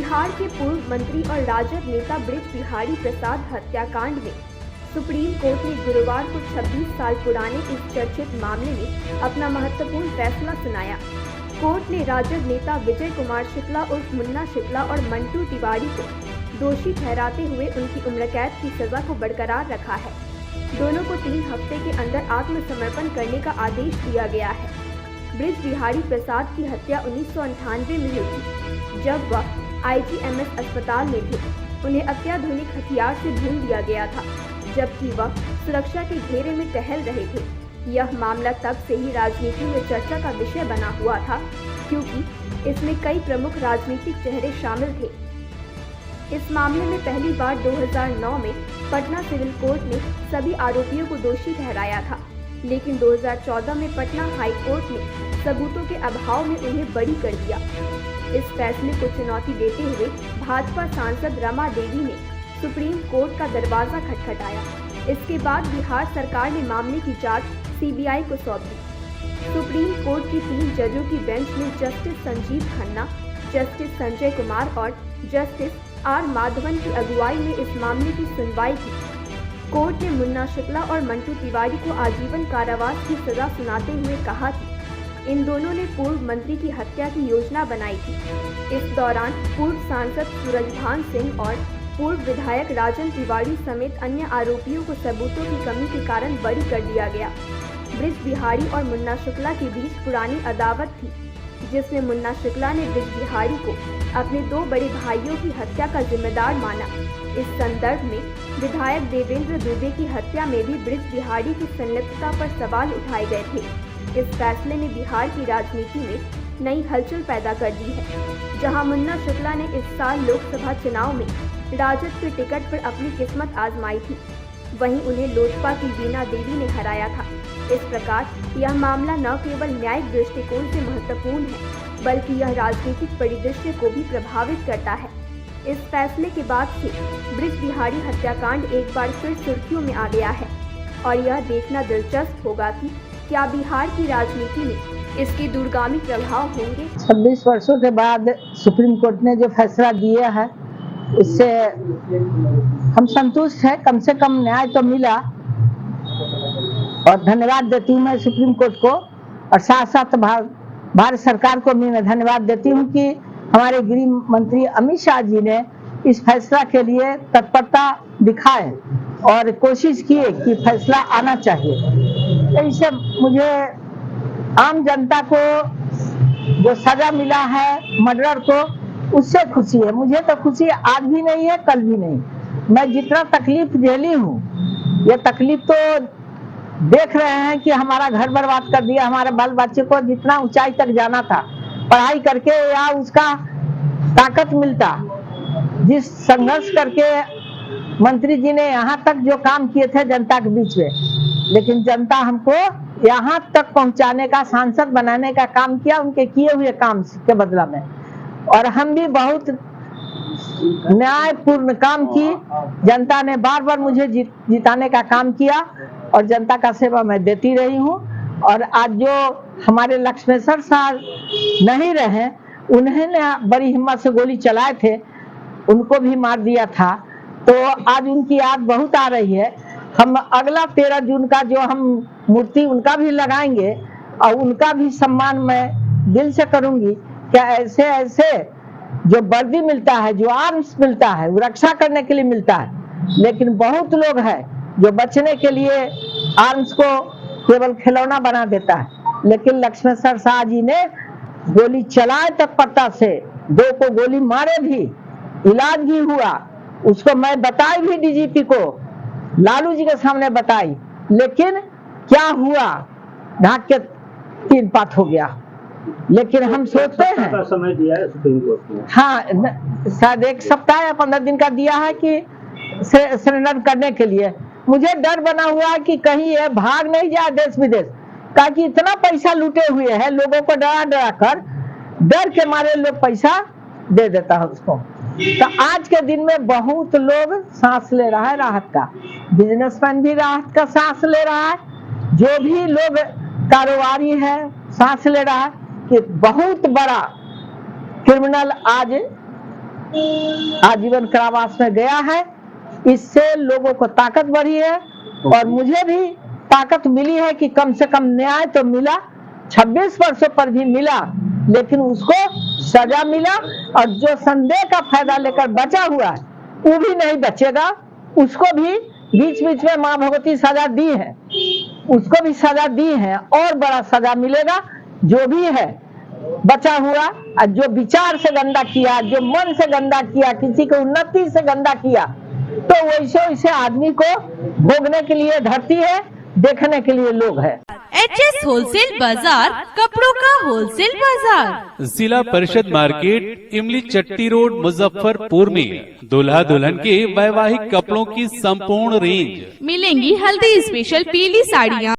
बिहार के पूर्व मंत्री और राजद नेता बृज बिहारी प्रसाद हत्याकांड में सुप्रीम कोर्ट ने गुरुवार को 26 साल पुराने इस चर्चित मामले में अपना महत्वपूर्ण फैसला सुनाया। कोर्ट ने राजद नेता विजय कुमार शुक्ला उर्फ मुन्ना शुक्ला और मंटू तिवारी को दोषी ठहराते हुए उनकी उम्र कैद की सजा को बरकरार रखा है। दोनों को 3 हफ्ते के अंदर आत्मसमर्पण करने का आदेश दिया गया है। बृज बिहारी प्रसाद की हत्या 1998 में हुई थी, जब वह IGMS अस्पताल में थे। उन्हें अत्याधुनिक हथियार से भून दिया गया था, जबकि वह सुरक्षा के घेरे में टहल रहे थे। यह मामला तब से ही राजनीति में चर्चा का विषय बना हुआ था, क्योंकि इसमें कई प्रमुख राजनीतिक चेहरे शामिल थे। इस मामले में पहली बार 2009 में पटना सिविल कोर्ट ने सभी आरोपियों को दोषी ठहराया था, लेकिन 2014 में पटना हाई कोर्ट ने सबूतों के अभाव में उन्हें बरी कर दिया। इस फैसले को चुनौती देते हुए भाजपा सांसद रमा देवी ने सुप्रीम कोर्ट का दरवाजा खटखटाया। इसके बाद बिहार सरकार ने मामले की जांच CBI को सौंप दी। सुप्रीम कोर्ट की 3 जजों की बेंच ने जस्टिस संजीव खन्ना, जस्टिस संजय कुमार और जस्टिस R माधवन की अगुवाई में इस मामले की सुनवाई की। कोर्ट ने मुन्ना शुक्ला और मंटू तिवारी को आजीवन कारावास की सजा सुनाते हुए कहा कि इन दोनों ने पूर्व मंत्री की हत्या की योजना बनाई थी। इस दौरान पूर्व सांसद सूरजभान सिंह और पूर्व विधायक राजन तिवारी समेत अन्य आरोपियों को सबूतों की कमी के कारण बरी कर दिया गया। बृज बिहारी और मुन्ना शुक्ला के बीच पुरानी अदावत थी, जिसमें मुन्ना शुक्ला ने बृज बिहारी को अपने 2 बड़े भाइयों की हत्या का जिम्मेदार माना। इस संदर्भ में विधायक देवेंद्र दुबे की हत्या में भी बृज बिहारी की संलिप्तता पर सवाल उठाए गए थे। इस फैसले ने बिहार की राजनीति में नई हलचल पैदा कर दी है, जहां मुन्ना शुक्ला ने इस साल लोकसभा चुनाव में राजद के टिकट पर अपनी किस्मत आजमाई थी। वहीं उन्हें लोजपा की वीणा देवी ने हराया था। इस प्रकार यह मामला न केवल न्यायिक दृष्टिकोण से महत्वपूर्ण है, बल्कि यह राजनीतिक परिदृश्य को भी प्रभावित करता है। इस फैसले के बाद से बृज बिहारी हत्याकांड एक बार फिर सुर्खियों में आ गया है और यह देखना दिलचस्प होगा कि क्या बिहार की राजनीति में इसके दूरगामी प्रभाव होंगे। 26 वर्षों के बाद सुप्रीम कोर्ट ने जो फैसला दिया है, उससे हम संतुष्ट हैं। कम से कम न्याय तो मिला और धन्यवाद देती हूँ मैं सुप्रीम कोर्ट को, और साथ साथ भारत सरकार को भी मैं धन्यवाद देती हूँ कि हमारे गृह मंत्री अमित शाह जी ने इस फैसला के लिए तत्परता दिखाए और कोशिश किए कि फैसला आना चाहिए। इससे मुझे आम जनता को जो सजा मिला है मर्डर को, उससे खुशी है। मुझे तो खुशी आज भी नहीं है, कल भी नहीं। मैं जितना तकलीफ झेली हूँ, ये तकलीफ तो देख रहे हैं कि हमारा घर बर्बाद कर दिया, हमारे बाल बच्चे को जितना ऊंचाई तक जाना था पढ़ाई करके, या उसका ताकत मिलता, जिस संघर्ष करके मंत्री जी ने यहाँ तक जो काम किए थे जनता के बीच में, लेकिन जनता हमको यहाँ तक पहुँचाने का, सांसद बनाने का काम किया उनके किए हुए काम के बदला में। और हम भी बहुत न्यायपूर्ण काम की, जनता ने बार बार मुझे जिताने का काम किया और जनता का सेवा मैं देती रही हूँ। और आज जो हमारे लक्ष्मेश्वर साहब नहीं रहे, उन्होंने बड़ी हिम्मत से गोली चलाए थे, उनको भी मार दिया था, तो आज उनकी याद बहुत आ रही है। हम अगला 13 जून का जो हम मूर्ति उनका भी लगाएंगे और उनका भी सम्मान मैं दिल से करूंगी। क्या ऐसे ऐसे जो वर्दी मिलता है, जो आर्म्स मिलता है, वो रक्षा करने के लिए मिलता है, लेकिन बहुत लोग हैं जो बचने के लिए आर्म्स को केवल खिलौना बना देता है। लेकिन लक्ष्मेश्वर शाह जी ने गोली चलाए तत्परता से, 2 को गोली मारे भी, इलाज भी हुआ, उसको मैं बताई भी DGP को, लालू जी के सामने बताई, लेकिन क्या हुआ, ढाक के 3 पात हो गया। लेकिन हम सोचते हैं, समय दिया है सुप्रीम कोर्ट ने, हाँ शायद 1 सप्ताह या 15 दिन का दिया है कि सरेंडर करने के लिए। मुझे डर बना हुआ है कि कहीं ये भाग नहीं जाए देश विदेश, ताकि इतना पैसा लूटे हुए हैं, लोगों को डरा डरा कर, डर के मारे लोग पैसा दे देता है उसको। तो आज के दिन में बहुत लोग सांस ले रहा है राहत का, बिजनेसमैन भी राहत का सांस ले रहा है, जो भी लोग कारोबारी है सांस ले रहा है कि बहुत बड़ा क्रिमिनल आज आजीवन कारावास में गया है। इससे लोगों को ताकत बढ़ी है और मुझे भी ताकत मिली है कि कम से कम न्याय तो मिला, 26 वर्षों पर भी मिला, लेकिन उसको सजा मिला। और जो संदेह का फायदा लेकर बचा हुआ है वो भी नहीं बचेगा, उसको भी बीच बीच में माँ भगवती सजा दी है, उसको भी सजा दी है और बड़ा सजा मिलेगा। जो भी है बचा हुआ, जो विचार से गंदा किया, जो मन से गंदा किया, किसी को उन्नति से गंदा किया, तो वैसे वैसे आदमी को भोगने के लिए धरती है, देखने के लिए लोग है। HS होलसेल बाजार, कपड़ों का होलसेल बाजार। जिला परिषद मार्केट, इमली चट्टी रोड, मुजफ्फरपुर में दूल्हा दुल्हन के वैवाहिक कपड़ों की संपूर्ण रेंज मिलेंगी हल्दी स्पेशल पीली साड़ियाँ,